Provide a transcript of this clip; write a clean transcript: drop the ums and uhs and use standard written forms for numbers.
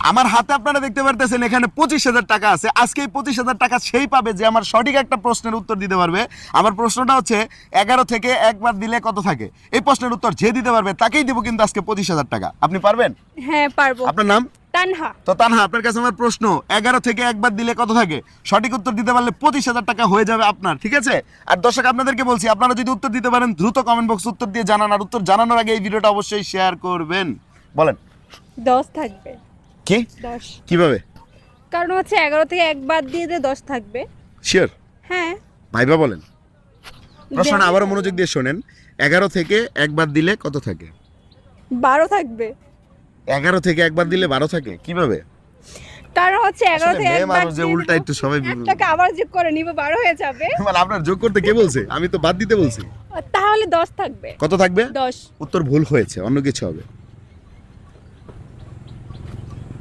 আমার হাতে আপনারা দেখতে পারতেছেন এখানে 25,000 টাকা আছে। আজকে এই 25,000 টাকা সেই পাবে যে আমার সঠিক একটা প্রশ্নের উত্তর দিতে পারবে। আমার প্রশ্নটা হচ্ছে 11 থেকে একবার দিলে কত থাকে? এই প্রশ্নের উত্তর যে দিতে পারবে তাকেই দিব কিন্তু আজকে 25,000 টাকা। আপনি পারবেন? হ্যাঁ পারবো। আপনার নাম? তানহা। তো তানহা, আপনার কাছে আমার প্রশ্ন, 11 থেকে একবার দিলে কত থাকে? সঠিক উত্তর দিতে পারলে 25,000 টাকা হয়ে যাবে আপনার, ঠিক আছে? আর দর্শক আপনাদেরকে বলছি, আপনারা যদি উত্তর দিতে পারেন দ্রুত কমেন্ট বক্স উত্তর দিয়ে জানান, আর উত্তর জানানোর আগে এই ভিডিওটা অবশ্যই শেয়ার করবেন। বলেন 10 থাকবে। কি 10। কিভাবে? কারণ হচ্ছে 11 থেকে একবার দিয়ে 10 থাকবে। শিওর? হ্যাঁ। ভাইবা বলেন। প্রশ্নটা আবারও মনোযোগ দিয়ে শোনেন। 11 থেকে একবার দিলে কত থাকে? 12 থাকবে। 11 থেকে একবার দিলে 12 থাকে কিভাবে? কারণ হচ্ছে 11 থেকে মেয়ে একবার মানুষ যে উল্টা একটু সবাই একটাকে আবার যোগ করে নিব 12 হয়ে যাবে। মানে আপনার যোগ করতে কে বলছে? আমি তো বাদ দিতে বলছি। তাহলে 10 থাকবে। কত থাকবে? 10। উত্তর ভুল হয়েছে, অন্য কিছু হবে।